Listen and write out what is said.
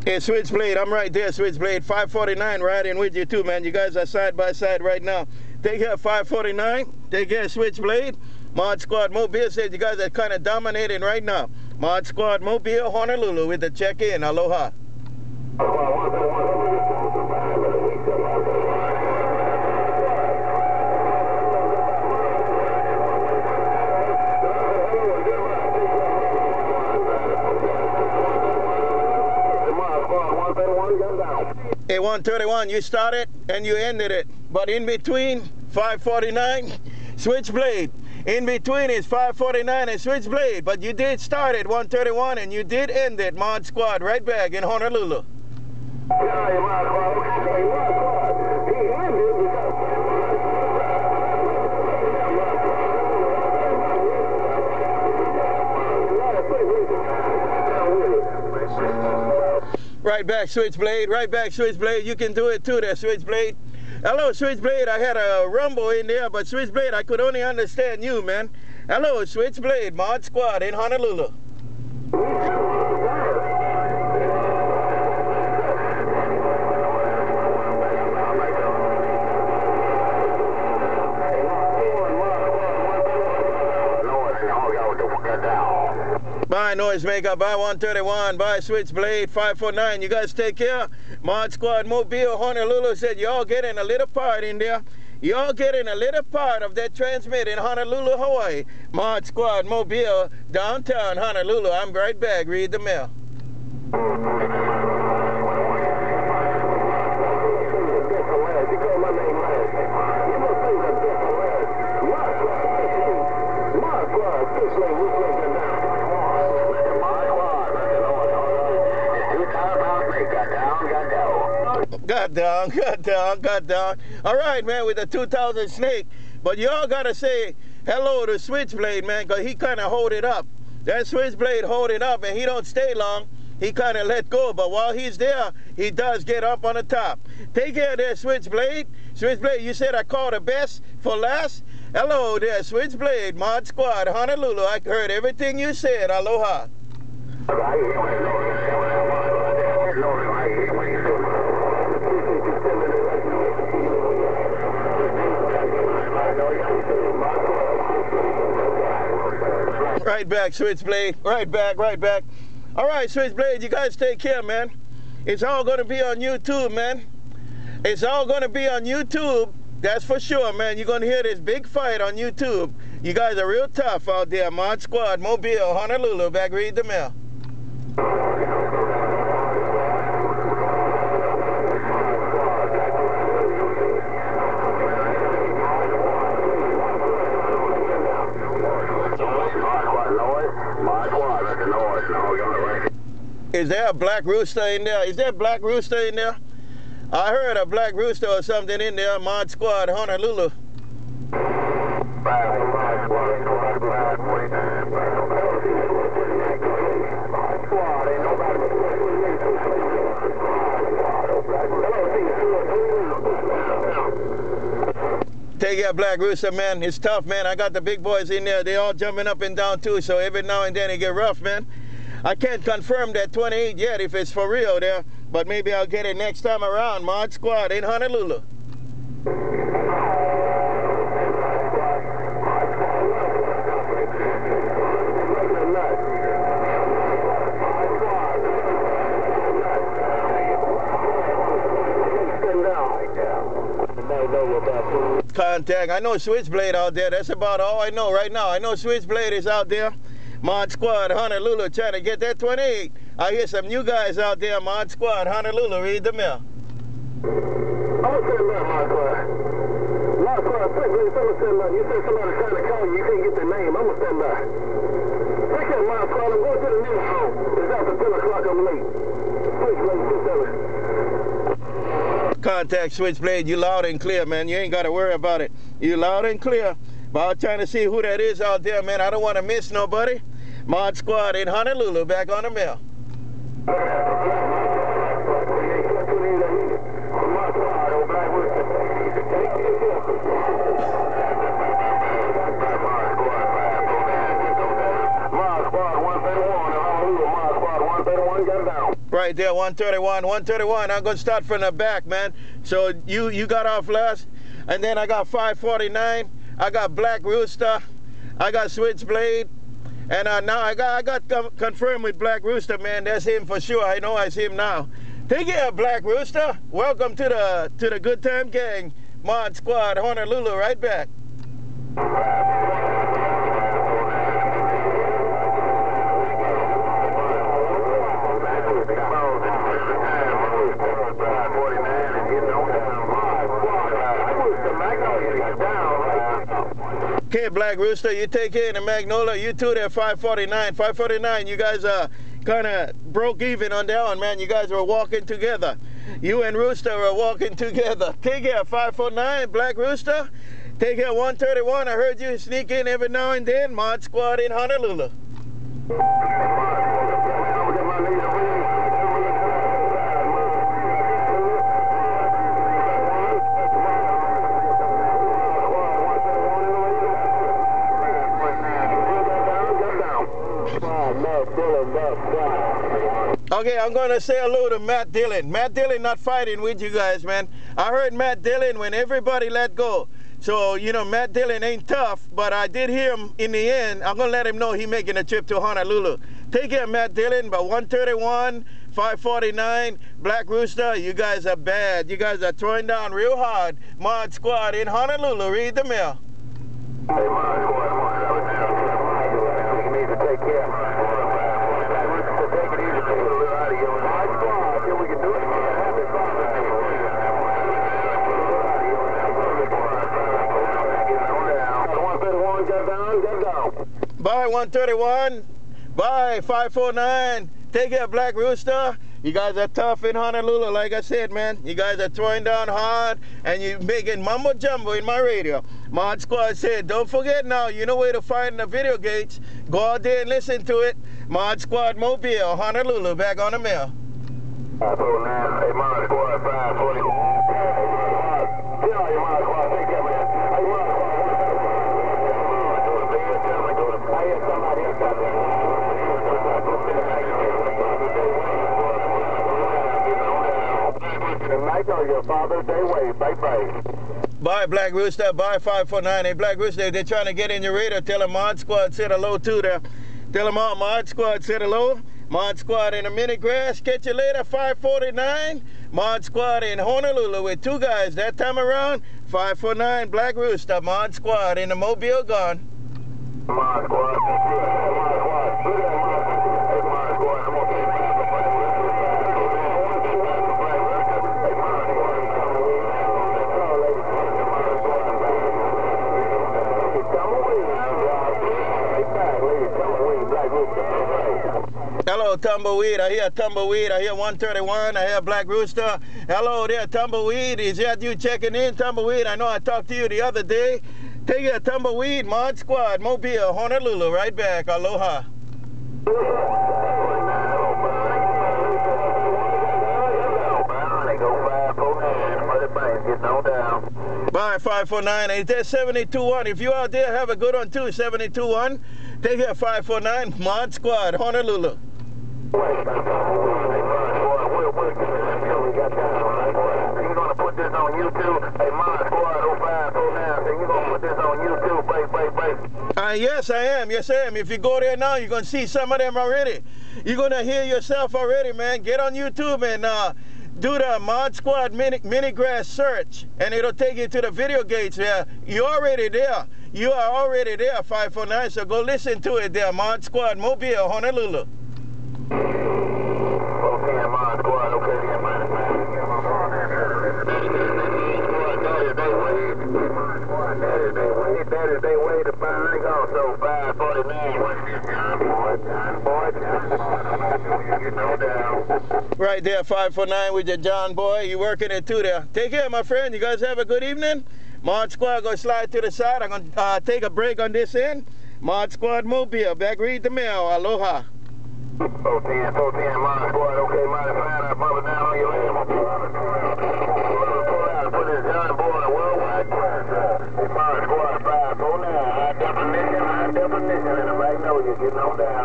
Hey, SwitchBlade, I'm right there, SwitchBlade. 549 riding with you too, man. You guys are side by side right now. Take care, 549. Take care, SwitchBlade. ModSquad Mobile says you guys are kind of dominating right now. ModSquad Mobile, Honolulu with the check-in. Aloha. Hey, 131, you started and you ended it. But in between, 549, SwitchBlade. In between is 549 and SwitchBlade. But you did start at 131 and you did end it. ModSquad right back in Honolulu. Right back, SwitchBlade. Right back, SwitchBlade. You can do it too there, SwitchBlade. Hello, SwitchBlade. I had a rumble in there, but SwitchBlade, I could only understand you, man. Hello, SwitchBlade. ModSquad in Honolulu. Bye, NoiseMaker. Bye, 131. Bye, SwitchBlade. 549. You guys take care. ModSquad Mobile, Honolulu said y'all getting a little part in there. Y'all getting a little part of that transmit in Honolulu, Hawaii. ModSquad Mobile, downtown Honolulu. I'm right back. Read the mail. Got down. All right, man, with the 2000 snake. But y'all got to say hello to SwitchBlade, man, because he kind of hold it up. That SwitchBlade hold it up, and he don't stay long. He kind of let go. But while he's there, he does get up on the top. Take care there, SwitchBlade. SwitchBlade, you said I called the best for last? Hello there, SwitchBlade, ModSquad, Honolulu. I heard everything you said. Aloha. Right back, SwitchBlade. Right back. All right, SwitchBlade, you guys take care, man. It's all going to be on YouTube, man. It's all going to be on YouTube. That's for sure, man. You're going to hear this big fight on YouTube. You guys are real tough out there. ModSquad, Mobile, Honolulu. Back, read the mail. Is there a BlackRooster in there? Is there a BlackRooster in there? I heard a BlackRooster or something in there. ModSquad, Honolulu. Take care, BlackRooster, man. It's tough, man. I got the big boys in there. They all jumping up and down too, so every now and then it get rough, man. I can't confirm that 28 yet if it's for real there, but maybe I'll get it next time around. ModSquad in Honolulu. Contact. I know SwitchBlade out there. That's about all I know right now. I know SwitchBlade is out there. ModSquad, Honolulu, trying to get that 28. I hear some new guys out there. ModSquad, Honolulu, read the mail. I'm going to send that, ModSquad. ModSquad, you said somebody trying to call you. You can't get their name. I'm going to send that. Take care, ModSquad. I'm going to the news room. It's after 10 o'clock. I'm late. SwitchBlade, Contact SwitchBlade. You loud and clear, man. You ain't got to worry about it. You loud and clear. But I'm trying to see who that is out there, man. I don't want to miss nobody. ModSquad in Honolulu, back on the mail. Right there, 131, 131. I'm gonna start from the back, man. So you got off last, and then I got 549. I got BlackRooster. I got SwitchBlade, and now I got confirmed with BlackRooster, man. That's him for sure. I know I see him now. Take care, BlackRooster. Welcome to the Good Time Gang, Mod Squad, Honolulu. Right back. Okay, BlackRooster, you take care in the Magnolia. You two there, 549. 549, you guys kind of broke even on that one, man. You guys were walking together. You and Rooster were walking together. Take care, 549, BlackRooster. Take care, 131. I heard you sneak in every now and then. Mod Squad in Honolulu. Okay, I'm going to say hello to MattDylan. MattDylan not fighting with you guys, man. I heard MattDylan when everybody let go. So, you know, MattDylan ain't tough, but I did hear him in the end. I'm going to let him know he's making a trip to Honolulu. Take care, MattDylan, but 131, 549, BlackRooster, you guys are bad. You guys are throwing down real hard. Mod Squad in Honolulu. Read the mail. Hey, Mod Squad, you need to take care. Take it easy, take a little out of you. Mod Squad, if we can do it, happy father. Bye, 131. Bye, 549. Take care, BlackRooster. You guys are tough in Honolulu, like I said, man. You guys are throwing down hard, and you're making mumbo jumbo in my radio. Mod Squad said, don't forget now, you know where to find the VideoGates. Go out there and listen to it. Mod Squad Mobile, Honolulu, back on the mail. 549, hey, Mod Squad, 540. Yeah, Mod Squad, take care, man. Hey, Mod Squad. Your Father's Day wave. Bye-bye. Bye, BlackRooster. Bye, 549. Hey, BlackRooster, they're trying to get in your radar. Tell them Mod Squad said hello too there. Tell them all Mod Squad said hello. Mod Squad in a mini grass. Catch you later, 549. Mod Squad in Honolulu with two guys. That time around, 549, BlackRooster. Mod Squad in the Mobile gone. Mod Squad. Mod Squad. Hey, Mod Squad. I'm okay. Hello, TumbleWeed. I hear TumbleWeed. I hear 131. I hear BlackRooster. Hello there, TumbleWeed. Is that you checking in, TumbleWeed? I know I talked to you the other day. Take your TumbleWeed, Mod Squad, Mobile, Honolulu. Right back. Aloha. Bye, 549. Is that 721? If you out there, have a good one too. 721. Take care, 549. Mod Squad, Honolulu. You're going to put this on YouTube? Hey, Mod Squad 0549. You're going to put this on YouTube? Bye. Yes, I am. Yes, I am. If you go there now, you're going to see some of them already. You're going to hear yourself already, man. Get on YouTube and do the Mod Squad mini grass search, and it'll take you to the VideoGates. Yeah, you're already there. You are already there, 549. So go listen to it there, Mod Squad Mobile, Honolulu. Okay, Mod Squad. Okay, yeah, man. That is their way to find also 549. Right there, 549 with your John boy. You working it too there. Take care, my friend. You guys have a good evening. Mod Squad gonna slide to the side. I'm gonna take a break on this end. Mod Squad Mobile. Back read the mail. Aloha. 410, Mod Squad. Okay, Mod Squad. I'm up and down on your land. Put this John boy on a worldwide. Mod Squad 549. High definition in the Magnolia. Getting on down.